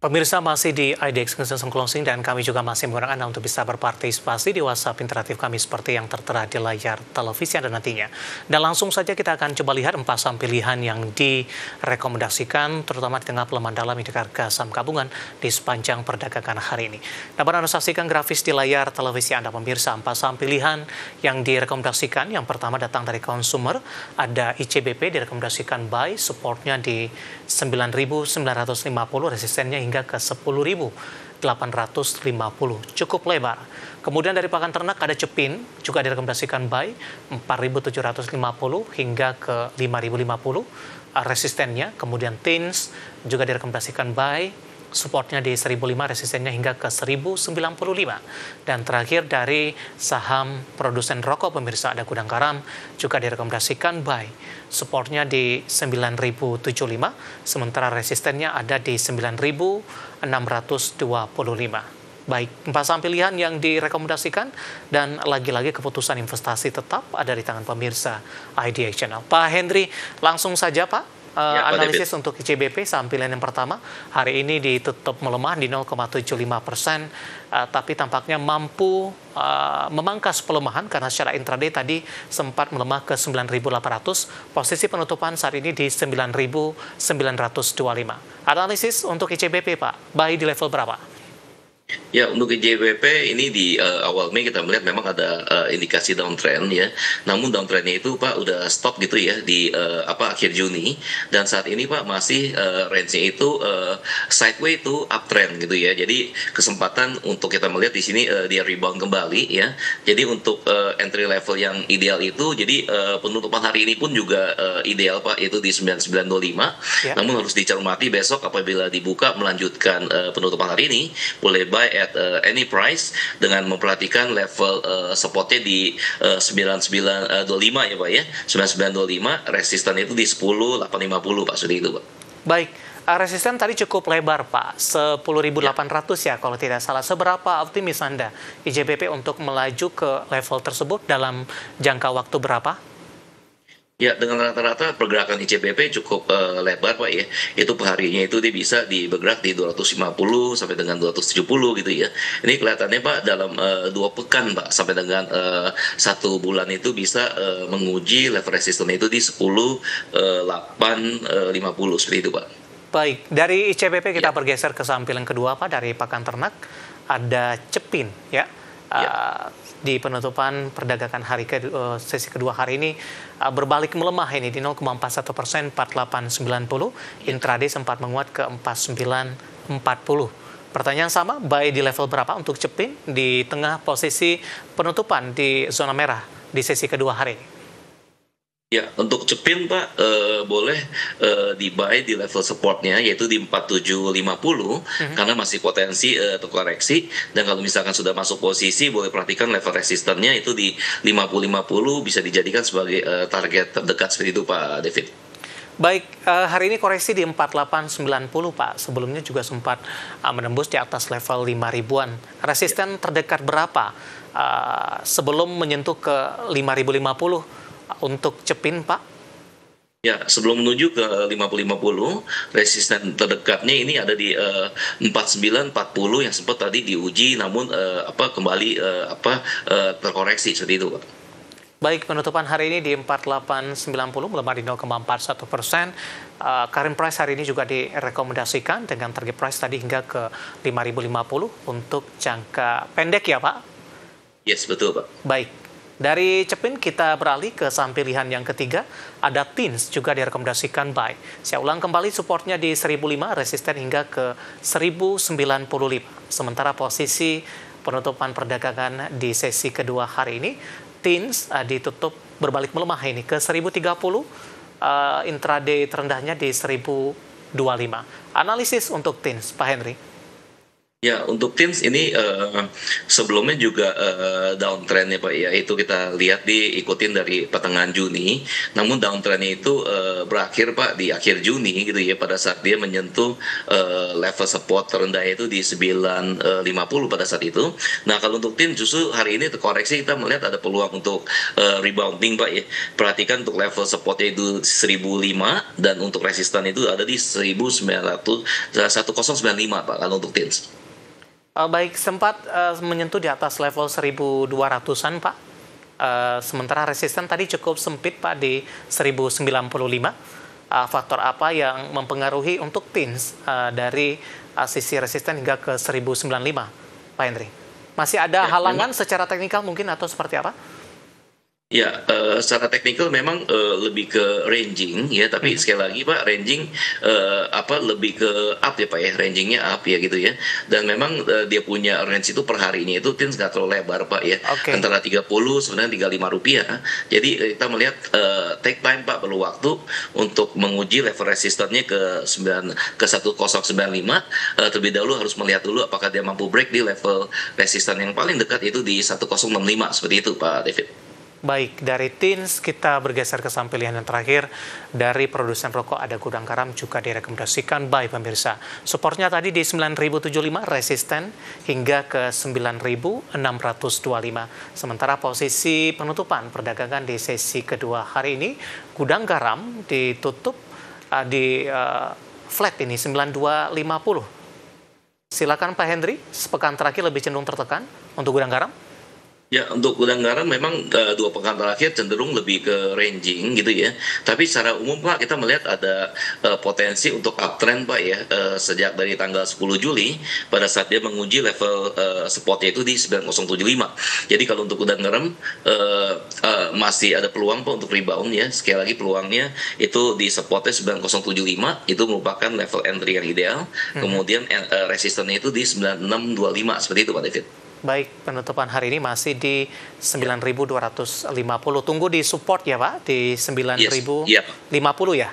Pemirsa masih di IDX Consensus Closing dan kami juga masih menggunakan Anda untuk bisa berpartisipasi di WhatsApp interaktif kami seperti yang tertera di layar televisi Anda nantinya. Dan langsung saja kita akan coba lihat 4 saham pilihan yang direkomendasikan terutama di tengah pelemahan dalam indikator saham gabungan di sepanjang perdagangan hari ini. Dapat Anda saksikan grafis di layar televisi Anda pemirsa 4 saham pilihan yang direkomendasikan. Yang pertama datang dari consumer, ada ICBP direkomendasikan buy, supportnya di 9.950, resistennya hingga ke 10.850, cukup lebar. Kemudian dari pakan ternak ada Cepin, juga direkomendasikan buy 4.750 hingga ke 5.050 resistennya. Kemudian Tins juga direkomendasikan buy, supportnya di 1.005, resistennya hingga ke 1.095. Dan terakhir dari saham produsen rokok pemirsa ada Gudang Garam, juga direkomendasikan buy, supportnya di 9.075, sementara resistennya ada di 9.625. Baik, 4 saham pilihan yang direkomendasikan dan lagi-lagi keputusan investasi tetap ada di tangan pemirsa IDX Channel. Pak Hendri, langsung saja Pak. Analisis untuk ICBP saham pilihan yang pertama hari ini ditutup melemah di 0,75%, tapi tampaknya mampu memangkas pelemahan karena secara intraday tadi sempat melemah ke 9.800, posisi penutupan saat ini di 9.925. Analisis untuk ICBP Pak, buy di level berapa? Ya, untuk ICBP ini di awal Mei kita melihat memang ada indikasi downtrend ya. Namun downtrendnya itu Pak udah stop gitu ya di akhir Juni, dan saat ini Pak masih range-nya itu sideways to uptrend gitu ya. Jadi kesempatan untuk kita melihat di sini dia rebound kembali ya. Jadi untuk entry level yang ideal itu jadi penutupan hari ini pun juga ideal Pak, yaitu di 9925. Ya. Namun harus dicermati besok apabila dibuka melanjutkan penutupan hari ini boleh buy at any price dengan memperhatikan level supportnya di 9925 ya Pak ya. 9925, resisten itu di 10850 Pak, sudah itu Pak. Baik, resisten tadi cukup lebar Pak, 10.800 ya kalau tidak salah. Seberapa optimis Anda ICBP untuk melaju ke level tersebut dalam jangka waktu berapa? Ya, dengan rata-rata pergerakan ICBP cukup lebar Pak ya. Itu perharinya itu dia bisa bergerak di 250 sampai dengan 270 gitu ya. Ini kelihatannya Pak dalam 2 pekan Pak sampai dengan 1 bulan itu bisa menguji level resisten itu di 10.850 seperti itu Pak. Baik, dari ICBP kita bergeser ke saham pilihan kedua Pak, dari pakan ternak ada Cepin ya. Di penutupan perdagangan sesi kedua hari ini berbalik melemah ini di 0,41%, 4890. Intraday sempat menguat ke 4940. Pertanyaan sama, buy di level berapa untuk Cepin di tengah posisi penutupan di zona merah di sesi kedua hari ini? Ya, untuk Cepin Pak boleh di buy di level supportnya yaitu di 4750 karena masih potensi terkoreksi, dan kalau misalkan sudah masuk posisi boleh perhatikan level resistennya itu di 5050 bisa dijadikan sebagai target terdekat seperti itu Pak David. Baik, hari ini koreksi di 4890 Pak. Sebelumnya juga sempat menembus di atas level 5.000-an. Resisten terdekat berapa sebelum menyentuh ke 5.050 untuk Cepin Pak? Ya, sebelum menuju ke 5050, resisten terdekatnya ini ada di 4940 yang sempat tadi diuji namun kembali terkoreksi seperti itu Pak. Baik, penutupan hari ini di 4890 melemah di 0,41%. Current price hari ini juga direkomendasikan dengan target price tadi hingga ke 5.050 untuk jangka pendek ya Pak? Yes, betul Pak. Baik. Dari Cepin kita beralih ke saham pilihan yang ketiga, ada Tins juga direkomendasikan buy. Saya ulang kembali, supportnya di 1.005, resisten hingga ke 1.095. Sementara posisi penutupan perdagangan di sesi kedua hari ini, Tins ditutup berbalik melemah ini ke 1.030, intraday terendahnya di 1.025. Analisis untuk Tins, Pak Henry. Ya, untuk Teams ini sebelumnya juga downtrend ya Pak ya, itu kita lihat diikutin dari pertengahan Juni, namun downtrendnya itu berakhir Pak di akhir Juni gitu ya, pada saat dia menyentuh level support terendah itu di 950 pada saat itu. Nah kalau untuk Teams justru hari ini terkoreksi, kita melihat ada peluang untuk rebounding Pak ya. Perhatikan untuk level supportnya itu 1005 dan untuk resistan itu ada di 1095 Pak kalau untuk Teams. Baik, sempat menyentuh di atas level 1.200-an, Pak. Sementara resisten tadi cukup sempit, Pak, di 1.095. Faktor apa yang mempengaruhi untuk TINS dari sisi resisten hingga ke 1.095, Pak Hendri? Masih ada Ya, halangan memang. secara teknikal mungkin atau seperti apa? Ya, secara teknikal memang lebih ke ranging ya, tapi Mhm. sekali lagi Pak, ranging apa lebih ke up ya Pak ya, rangingnya up ya gitu ya. Dan memang dia punya range itu per harinya itu tins nggak terlalu lebar Pak ya, Oke. antara 30 sebenarnya 35 rupiah. Jadi kita melihat take time Pak, perlu waktu untuk menguji level resistannya ke 1095. Terlebih dahulu harus melihat dulu apakah dia mampu break di level resistan yang paling dekat itu di 1005 seperti itu Pak David. Baik, dari TINS kita bergeser ke saham pilihan yang terakhir. Dari produsen rokok ada Gudang Garam juga direkomendasikan buy pemirsa. Supportnya tadi di 9.075, resisten hingga ke 9.625. Sementara posisi penutupan perdagangan di sesi kedua hari ini, Gudang Garam ditutup di flat ini 9250. Silakan Pak Hendri, sepekan terakhir lebih cenderung tertekan untuk Gudang Garam. Ya, untuk gudang garam memang 2 pekan terakhir cenderung lebih ke ranging gitu ya. Tapi secara umum Pak, kita melihat ada potensi untuk uptrend Pak ya, sejak dari tanggal 10 Juli pada saat dia menguji level supportnya itu di 9075. Jadi kalau untuk gudang garam masih ada peluang Pak untuk rebound ya. Sekali lagi peluangnya itu di supportnya 9075, itu merupakan level entry yang ideal. Kemudian resistannya itu di 9625 seperti itu Pak David. Baik, penutupan hari ini masih di 9.250. Tunggu di support ya Pak, di Yes, iya Pak. 9.050 ya?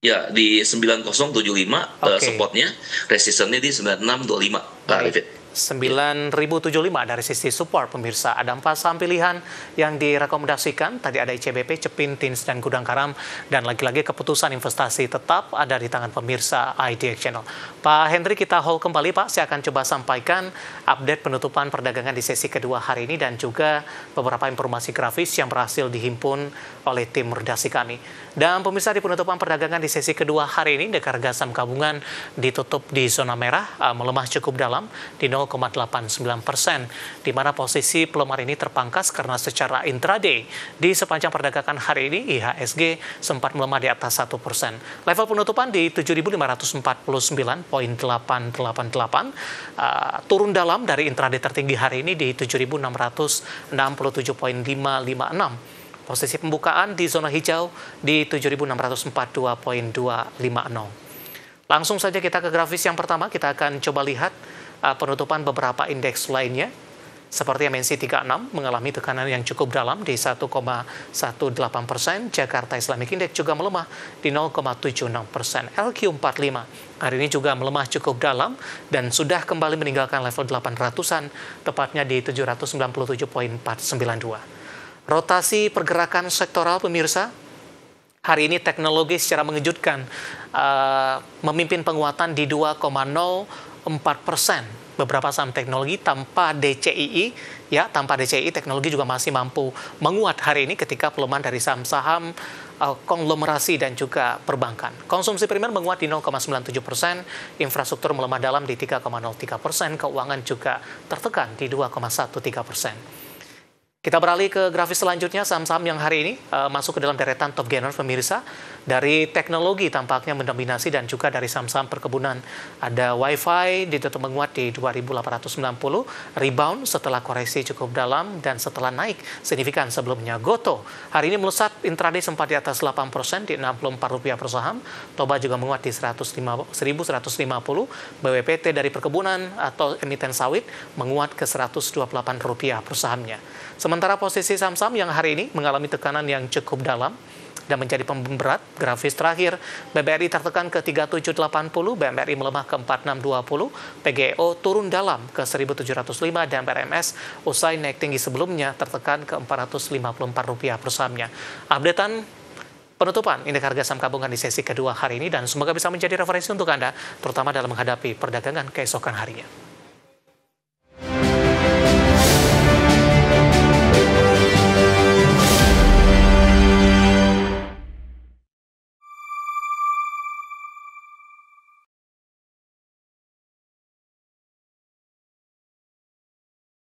Ya, di 9075 Oke, supportnya, resistannya di 9625 Pak baik. Arifin. Ya. 9.075 dari sisi support pemirsa. Ada 4 saham pilihan yang direkomendasikan. Tadi ada ICBP, Cepin, TINS, dan Gudang Garam. Dan lagi-lagi keputusan investasi tetap ada di tangan pemirsa IDX Channel. Pak Hendri, kita hold kembali Pak. Saya akan coba sampaikan update penutupan perdagangan di sesi kedua hari ini dan juga beberapa informasi grafis yang berhasil dihimpun oleh tim redaksi kami. Dan pemirsa, di penutupan perdagangan di sesi kedua hari ini, harga saham gabungan ditutup di zona merah, melemah cukup dalam di 0,89%, di mana posisi pelemahan ini terpangkas karena secara intraday di sepanjang perdagangan hari ini IHSG sempat melemah di atas 1%. Level penutupan di 7.549,888, turun dalam dari intraday tertinggi hari ini di 7.667,556. Posisi pembukaan di zona hijau di 7.642,250. Langsung saja kita ke grafis yang pertama, kita akan coba lihat penutupan beberapa indeks lainnya. Seperti MNC 36 mengalami tekanan yang cukup dalam di 1,18%. Jakarta Islamic Index juga melemah di 0,76%. LQ45 hari ini juga melemah cukup dalam dan sudah kembali meninggalkan level 800-an, tepatnya di 797,492. Rotasi pergerakan sektoral pemirsa, hari ini teknologi secara mengejutkan memimpin penguatan di 2,04%. Beberapa saham teknologi tanpa DCII, ya tanpa DCII teknologi juga masih mampu menguat hari ini ketika pelemahan dari saham-saham konglomerasi dan juga perbankan. Konsumsi primer menguat di 0,97%, infrastruktur melemah dalam di 3,03%, keuangan juga tertekan di 2,13%. Kita beralih ke grafis selanjutnya, saham-saham yang hari ini masuk ke dalam deretan top gainer pemirsa. Dari teknologi tampaknya mendominasi dan juga dari saham-saham perkebunan. Ada Wi-Fi ditutup menguat di 2.890, rebound setelah koreksi cukup dalam dan setelah naik signifikan sebelumnya. Goto hari ini melesat intraday sempat di atas 8% di Rp64 per saham. Toba juga menguat di 1.150. BWPT dari perkebunan atau emiten sawit menguat ke Rp128 per sahamnya. Sementara posisi saham-saham yang hari ini mengalami tekanan yang cukup dalam, dan menjadi pemberat. Grafis terakhir, BBRI tertekan ke 3780, BMRI melemah ke 4620, PGO turun dalam ke 1705 dan BRMS usai naik tinggi sebelumnya tertekan ke Rp454 per sahamnya. Updatean penutupan indeks harga saham gabungan di sesi kedua hari ini dan semoga bisa menjadi referensi untuk Anda, terutama dalam menghadapi perdagangan keesokan harinya.